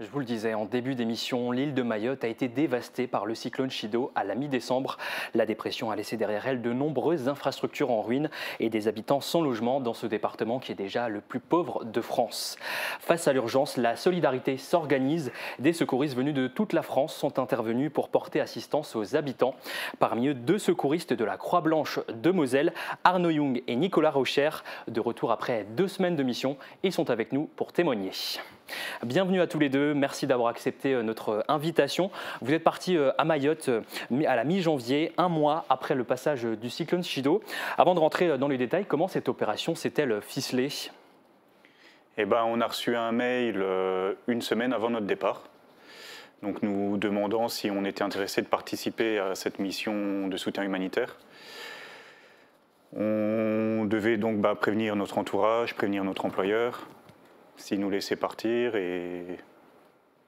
Je vous le disais en début d'émission, l'île de Mayotte a été dévastée par le cyclone Chido à la mi-décembre. La dépression a laissé derrière elle de nombreuses infrastructures en ruine et des habitants sans logement dans ce département qui est déjà le plus pauvre de France. Face à l'urgence, la solidarité s'organise. Des secouristes venus de toute la France sont intervenus pour porter assistance aux habitants. Parmi eux, deux secouristes de la Croix-Blanche de Moselle, Arnaud Young et Nicolas Rocher. De retour après 2 semaines de mission, ils sont avec nous pour témoigner. Bienvenue à tous les deux, merci d'avoir accepté notre invitation. Vous êtes partis à Mayotte à la mi-janvier, un mois après le passage du cyclone Chido. Avant de rentrer dans les détails, comment cette opération s'est-elle ficelée ? On a reçu un mail une semaine avant notre départ, donc nous demandant si on était intéressé de participer à cette mission de soutien humanitaire. On devait donc prévenir notre entourage, prévenir notre employeur, s'il nous laissait partir. Et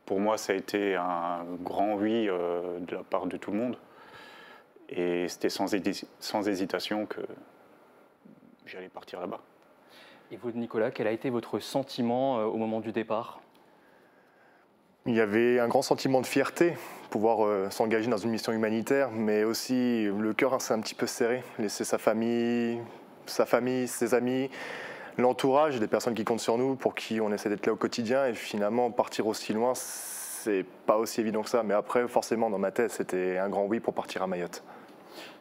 pour moi, ça a été un grand oui de la part de tout le monde. Et c'était sans hésitation que j'allais partir là-bas. Et vous, Nicolas, quel a été votre sentiment au moment du départ ? Il y avait un grand sentiment de fierté, pouvoir s'engager dans une mission humanitaire, mais aussi le cœur s'est un petit peu serré. Laisser sa famille, ses amis, l'entourage, des personnes qui comptent sur nous, pour qui on essaie d'être là au quotidien, et finalement partir aussi loin, c'est pas aussi évident que ça. Mais après, forcément, dans ma tête, c'était un grand oui pour partir à Mayotte.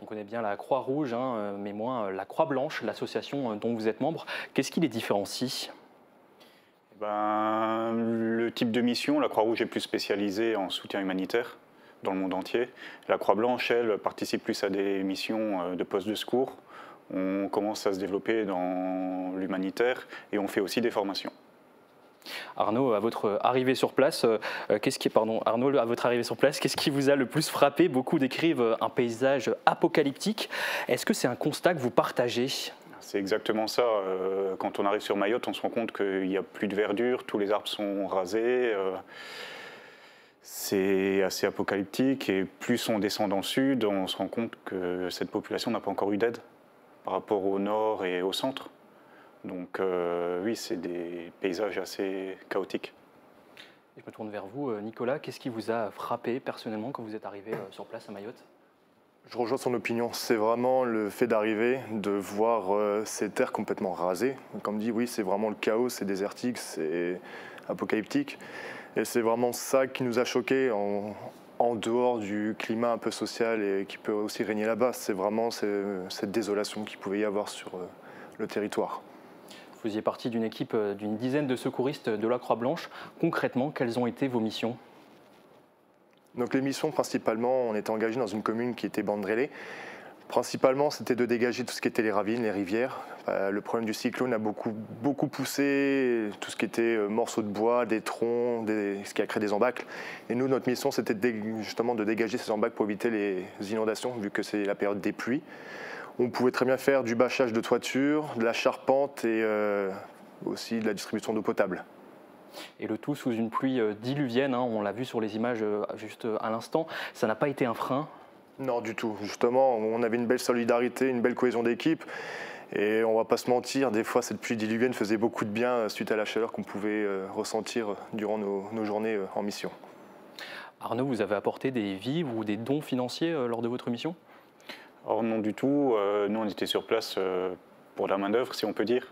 On connaît bien la Croix-Rouge, mais moins la Croix-Blanche, l'association dont vous êtes membre. Qu'est-ce qui les différencie ? Le type de mission, la Croix-Rouge est plus spécialisée en soutien humanitaire dans le monde entier. La Croix-Blanche, elle, participe plus à des missions de poste de secours. On commence à se développer dans l'humanitaire et on fait aussi des formations. Arnaud, à votre arrivée sur place, qu'est-ce qui vous a le plus frappé ? Beaucoup décrivent un paysage apocalyptique. Est-ce que c'est un constat que vous partagez ? C'est exactement ça. Quand on arrive sur Mayotte, on se rend compte qu'il n'y a plus de verdure, tous les arbres sont rasés. C'est assez apocalyptique et plus on descend dans le sud, on se rend compte que cette population n'a pas encore eu d'aide par rapport au nord et au centre. Donc oui, c'est des paysages assez chaotiques. Je me tourne vers vous, Nicolas. Qu'est-ce qui vous a frappé personnellement quand vous êtes arrivé sur place à Mayotte ? Je rejoins son opinion. C'est vraiment le fait d'arriver, de voir ces terres complètement rasées. Comme dit, oui, c'est vraiment le chaos, c'est désertique, c'est apocalyptique. Et c'est vraiment ça qui nous a choqués en dehors du climat un peu social et qui peut aussi régner là-bas. C'est vraiment cette désolation qu'il pouvait y avoir sur le territoire. Vous faisiez partie d'une équipe d'une dizaine de secouristes de la Croix-Blanche. Concrètement, quelles ont été vos missions ? Donc les missions, principalement, on était engagé dans une commune qui était Bandrélé. Principalement, c'était de dégager tout ce qui était les ravines, les rivières. Le problème du cyclone a beaucoup poussé tout ce qui était morceaux de bois, des troncs, ce qui a créé des embâcles. Et nous, notre mission, c'était justement de dégager ces embâcles pour éviter les inondations, vu que c'est la période des pluies. On pouvait très bien faire du bâchage de toiture, de la charpente et aussi de la distribution d'eau potable. Et le tout sous une pluie diluvienne, on l'a vu sur les images juste à l'instant. Ça n'a pas été un frein ? Non, du tout. Justement, on avait une belle solidarité, une belle cohésion d'équipe. Et on ne va pas se mentir, des fois, cette pluie diluvienne faisait beaucoup de bien suite à la chaleur qu'on pouvait ressentir durant nos journées en mission. Arnaud, vous avez apporté des vivres ou des dons financiers lors de votre mission ? Or non du tout. Nous, on était sur place pour la main-d'œuvre, si on peut dire.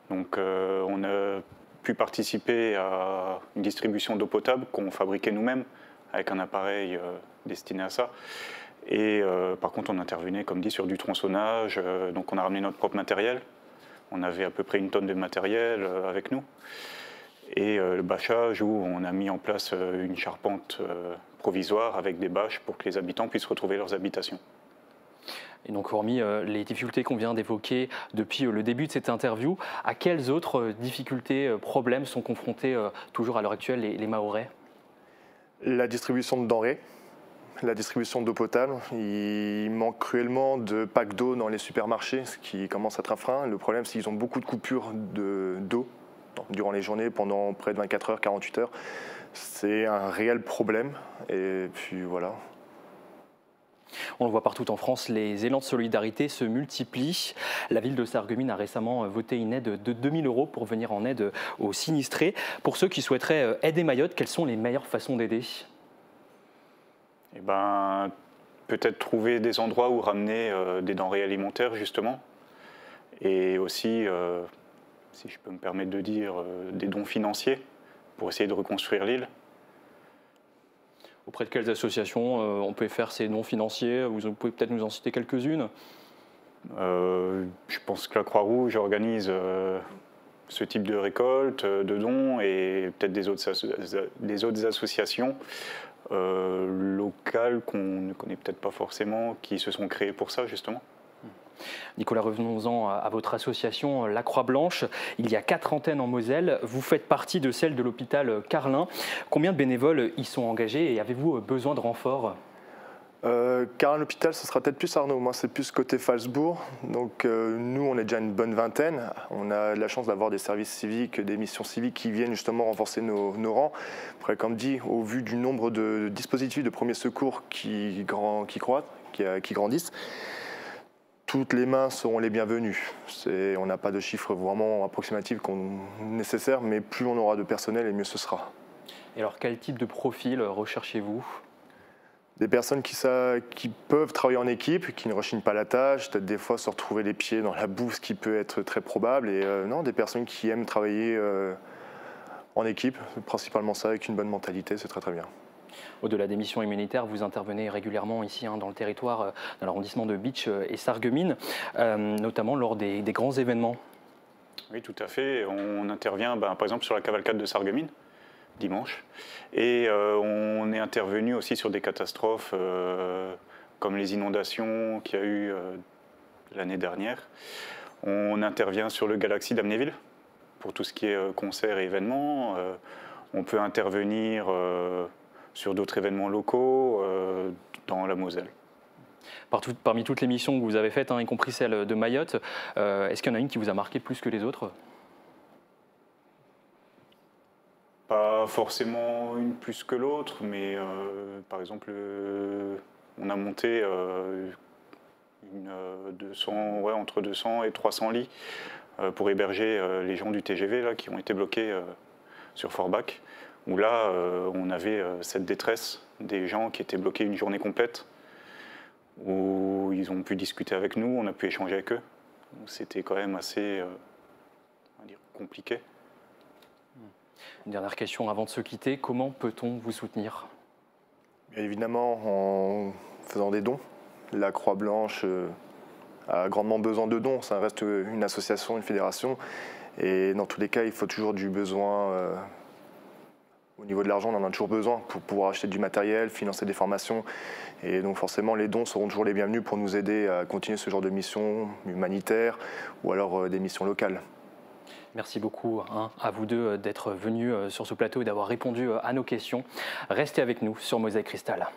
Donc on a pu participer à une distribution d'eau potable qu'on fabriquait nous-mêmes avec un appareil destiné à ça. Et par contre, on intervenait, comme dit, sur du tronçonnage. Donc on a ramené notre propre matériel. On avait à peu près 1 tonne de matériel avec nous. Et le bâchage, où on a mis en place une charpente provisoire avec des bâches pour que les habitants puissent retrouver leurs habitations. Et donc, hormis les difficultés qu'on vient d'évoquer depuis le début de cette interview, à quelles autres difficultés, problèmes sont confrontés toujours à l'heure actuelle les Mahorais ? La distribution de denrées, la distribution d'eau potable. Il manque cruellement de packs d'eau dans les supermarchés, ce qui commence à être un frein. Le problème, c'est qu'ils ont beaucoup de coupures d'eau durant les journées, pendant près de 24 heures, 48 heures. C'est un réel problème. Et puis voilà. On le voit partout en France, les élans de solidarité se multiplient. La ville de Sarreguemines a récemment voté une aide de 2 000 € pour venir en aide aux sinistrés. Pour ceux qui souhaiteraient aider Mayotte, quelles sont les meilleures façons d'aider? Eh ben, peut-être trouver des endroits où ramener des denrées alimentaires, justement. Et aussi, si je peux me permettre de dire, des dons financiers pour essayer de reconstruire l'île. Auprès de quelles associations on peut faire ces dons financiers? Vous pouvez peut-être nous en citer quelques-unes? Je pense que la Croix-Rouge organise ce type de récolte, de dons, et peut-être des autres associations locales qu'on ne connaît peut-être pas forcément, qui se sont créées pour ça, justement. Nicolas, revenons-en à votre association, la Croix-Blanche. Il y a 4 antennes en Moselle. Vous faites partie de celle de l'hôpital Carlin. Combien de bénévoles y sont engagés et avez-vous besoin de renforts? Carlin l'hôpital, ce sera peut-être plus Arnaud. Moi, c'est plus côté Falsbourg. Donc, nous, on est déjà une bonne vingtaine. On a la chance d'avoir des services civiques, des missions civiques qui viennent justement renforcer nos rangs. Après, comme dit, au vu du nombre de dispositifs de premier secours qui grandissent, toutes les mains seront les bienvenues. On n'a pas de chiffre vraiment approximatif nécessaire, mais plus on aura de personnel et mieux ce sera. Et alors, quel type de profil recherchez-vous? Des personnes qui peuvent travailler en équipe, qui ne rechignent pas la tâche, peut-être des fois se retrouver les pieds dans la boue, ce qui peut être très probable. Et non, des personnes qui aiment travailler en équipe, principalement ça, avec une bonne mentalité, c'est très très bien. Au-delà des missions humanitaires, vous intervenez régulièrement ici dans le territoire, dans l'arrondissement de Bitche et Sarreguemines, notamment lors des grands événements. Oui, tout à fait. On intervient par exemple sur la cavalcade de Sarreguemines, dimanche. Et on est intervenu aussi sur des catastrophes comme les inondations qu'il y a eu l'année dernière. On intervient sur le Galaxy d'Amnéville pour tout ce qui est concerts et événements. On peut intervenir sur d'autres événements locaux dans la Moselle. Parmi toutes les missions que vous avez faites, y compris celle de Mayotte, est-ce qu'il y en a une qui vous a marqué plus que les autres? Pas forcément une plus que l'autre, mais par exemple, on a monté entre 200 et 300 lits pour héberger les gens du TGV là, qui ont été bloqués sur Forbach, où là, on avait cette détresse des gens qui étaient bloqués une journée complète, où ils ont pu discuter avec nous, on a pu échanger avec eux. C'était quand même assez on va dire, compliqué. Une dernière question avant de se quitter, comment peut-on vous soutenir? Bien évidemment, en faisant des dons. La Croix-Blanche a grandement besoin de dons, ça reste une association, une fédération, et dans tous les cas, il faut toujours du besoin. Au niveau de l'argent, on en a toujours besoin pour pouvoir acheter du matériel, financer des formations, et donc forcément, les dons seront toujours les bienvenus pour nous aider à continuer ce genre de missions humanitaires ou alors des missions locales. Merci beaucoup à vous deux d'être venus sur ce plateau et d'avoir répondu à nos questions. Restez avec nous sur Mosaïque Cristal.